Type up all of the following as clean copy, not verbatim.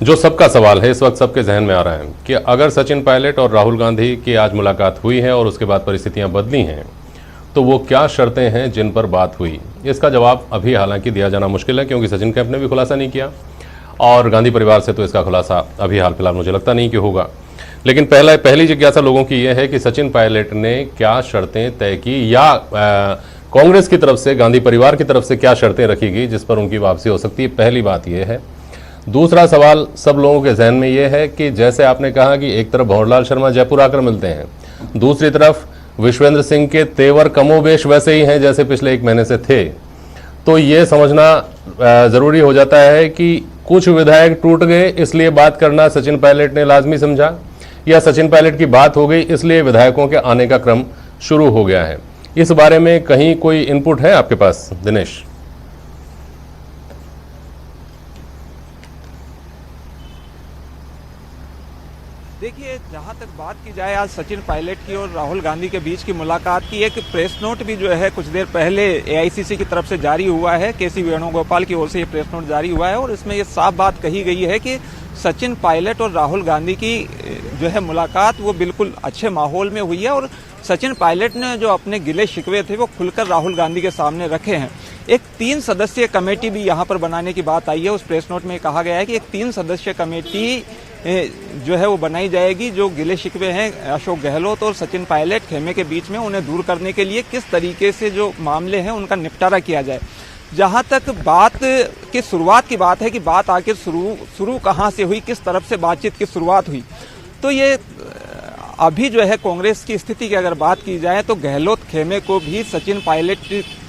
जो सबका सवाल है इस वक्त सबके जहन में आ रहा है कि अगर सचिन पायलट और राहुल गांधी की आज मुलाकात हुई है और उसके बाद परिस्थितियां बदली हैं, तो वो क्या शर्तें हैं जिन पर बात हुई। इसका जवाब अभी हालांकि दिया जाना मुश्किल है, क्योंकि सचिन कैंप ने भी खुलासा नहीं किया और गांधी परिवार से तो इसका खुलासा अभी हाल फिलहाल मुझे लगता नहीं कि होगा। लेकिन पहली जिज्ञासा लोगों की यह है कि सचिन पायलट ने क्या शर्तें तय की, या कांग्रेस की तरफ से, गांधी परिवार की तरफ से क्या शर्तें रखी गई जिस पर उनकी वापसी हो सकती है। पहली बात यह है। दूसरा सवाल सब लोगों के जहन में यह है कि जैसे आपने कहा कि एक तरफ भंवरलाल शर्मा जयपुर आकर मिलते हैं, दूसरी तरफ विश्वेंद्र सिंह के तेवर कमोबेश वैसे ही हैं जैसे पिछले एक महीने से थे, तो ये समझना जरूरी हो जाता है कि कुछ विधायक टूट गए इसलिए बात करना सचिन पायलट ने लाजमी समझा, या सचिन पायलट की बात हो गई इसलिए विधायकों के आने का क्रम शुरू हो गया है। इस बारे में कहीं कोई इनपुट है आपके पास, दिनेश? देखिए, जहां तक बात की जाए आज सचिन पायलट की और राहुल गांधी के बीच की मुलाकात की, एक प्रेस नोट भी जो है कुछ देर पहले एआईसीसी की तरफ से जारी हुआ है। केसी वेणुगोपाल की ओर से ये प्रेस नोट जारी हुआ है और इसमें ये साफ बात कही गई है कि सचिन पायलट और राहुल गांधी की जो है मुलाकात वो बिल्कुल अच्छे माहौल में हुई है और सचिन पायलट ने जो अपने गिले शिकवे थे वो खुलकर राहुल गांधी के सामने रखे हैं। एक 3 सदस्यीय कमेटी भी यहाँ पर बनाने की बात आई है। उस प्रेस नोट में कहा गया है कि एक 3 सदस्यीय कमेटी जो है वो बनाई जाएगी, जो गिले शिकवे हैं अशोक गहलोत और सचिन पायलट खेमे के बीच में, उन्हें दूर करने के लिए किस तरीके से जो मामले हैं उनका निपटारा किया जाए। जहां तक बात की शुरुआत की बात है कि बात आखिर शुरू कहां से हुई, किस तरफ से बातचीत की शुरुआत हुई, तो ये अभी जो है कांग्रेस की स्थिति की अगर बात की जाए तो गहलोत खेमे को भी सचिन पायलट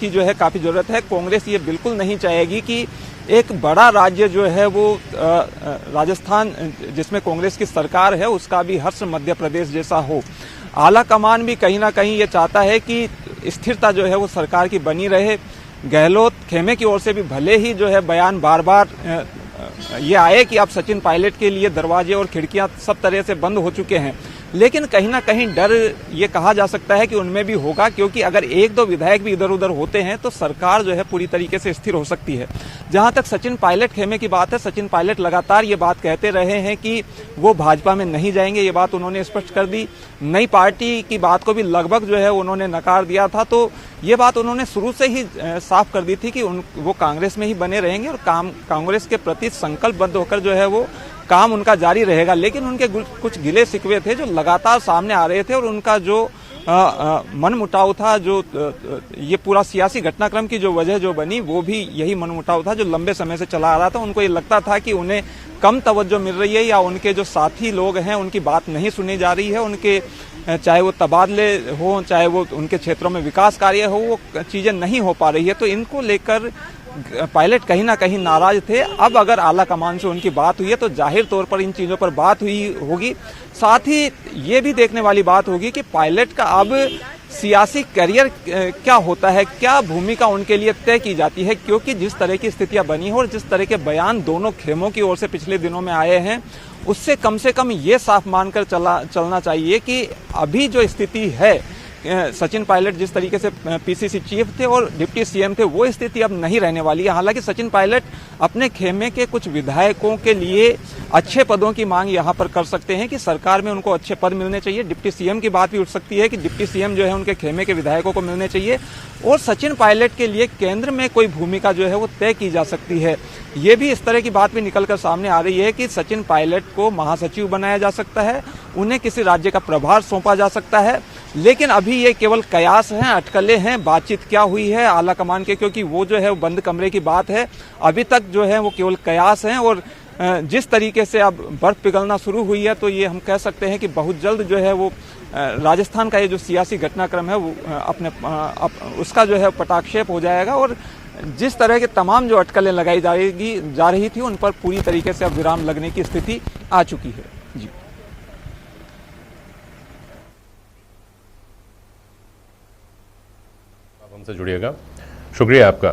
की जो है काफी जरूरत है। कांग्रेस ये बिल्कुल नहीं चाहेगी कि एक बड़ा राज्य जो है वो राजस्थान, जिसमें कांग्रेस की सरकार है, उसका भी हर्ष मध्य प्रदेश जैसा हो। आला कमान भी कहीं ना कहीं ये चाहता है कि स्थिरता जो है वो सरकार की बनी रहे। गहलोत खेमे की ओर से भी भले ही जो है बयान बार बार ये आए कि अब सचिन पायलट के लिए दरवाजे और खिड़कियां सब तरह से बंद हो चुके हैं, लेकिन कहीं ना कहीं डर ये कहा जा सकता है कि उनमें भी होगा, क्योंकि अगर 1-2 विधायक भी इधर उधर होते हैं तो सरकार जो है पूरी तरीके से स्थिर हो सकती है। जहां तक सचिन पायलट खेमे की बात है, सचिन पायलट लगातार ये बात कहते रहे हैं कि वो भाजपा में नहीं जाएंगे। ये बात उन्होंने स्पष्ट कर दी। नई पार्टी की बात को भी लगभग जो है उन्होंने नकार दिया था। तो ये बात उन्होंने शुरू से ही साफ कर दी थी कि वो कांग्रेस में ही बने रहेंगे और कांग्रेस के प्रति संकल्पबद्ध होकर जो है वो काम उनका जारी रहेगा। लेकिन उनके कुछ गिले शिकवे थे जो लगातार सामने आ रहे थे और उनका जो मनमुटाव था, जो ये पूरा सियासी घटनाक्रम की जो वजह जो बनी वो भी यही मनमुटाव था जो लंबे समय से चला आ रहा था। उनको ये लगता था कि उन्हें कम तवज्जो मिल रही है या उनके जो साथी लोग हैं उनकी बात नहीं सुनी जा रही है, उनके चाहे वो तबादले हो, चाहे वो उनके क्षेत्रों में विकास कार्य हो, वो चीजें नहीं हो पा रही है। तो इनको लेकर पायलट कहीं ना कहीं नाराज थे। अब अगर आला कमान से उनकी बात हुई है तो जाहिर तौर पर इन चीजों पर बात हुई होगी। साथ ही ये भी देखने वाली बात होगी कि पायलट का अब सियासी करियर क्या होता है, क्या भूमिका उनके लिए तय की जाती है, क्योंकि जिस तरह की स्थितियां बनी है और जिस तरह के बयान दोनों खेमों की ओर से पिछले दिनों में आए हैं, उससे कम से कम ये साफ मानकर चलना चाहिए कि अभी जो स्थिति है, सचिन पायलट जिस तरीके से पीसीसी चीफ थे और डिप्टी सीएम थे, वो स्थिति अब नहीं रहने वाली है। हालांकि सचिन पायलट अपने खेमे के कुछ विधायकों के लिए अच्छे पदों की मांग यहां पर कर सकते हैं कि सरकार में उनको अच्छे पद मिलने चाहिए। डिप्टी सीएम की बात भी उठ सकती है कि डिप्टी सीएम जो है उनके खेमे के विधायकों को मिलने चाहिए और सचिन पायलट के लिए केंद्र में कोई भूमिका जो है वो तय की जा सकती है। ये भी इस तरह की बात भी निकलकर सामने आ रही है कि सचिन पायलट को महासचिव बनाया जा सकता है, उन्हें किसी राज्य का प्रभार सौंपा जा सकता है। लेकिन अभी ये केवल कयास हैं, अटकलें हैं, बातचीत क्या हुई है आला कमान के, क्योंकि वो जो है वो बंद कमरे की बात है। अभी तक जो है वो केवल कयास हैं और जिस तरीके से अब बर्फ पिघलना शुरू हुई है तो ये हम कह सकते हैं कि बहुत जल्द जो है वो राजस्थान का ये जो सियासी घटनाक्रम है वो उसका जो है पटाक्षेप हो जाएगा और जिस तरह के तमाम जो अटकलें लगाई जा रही थी उन पर पूरी तरीके से अब विराम लगने की स्थिति आ चुकी है। जी, आप हमसे जुड़िएगा। शुक्रिया आपका।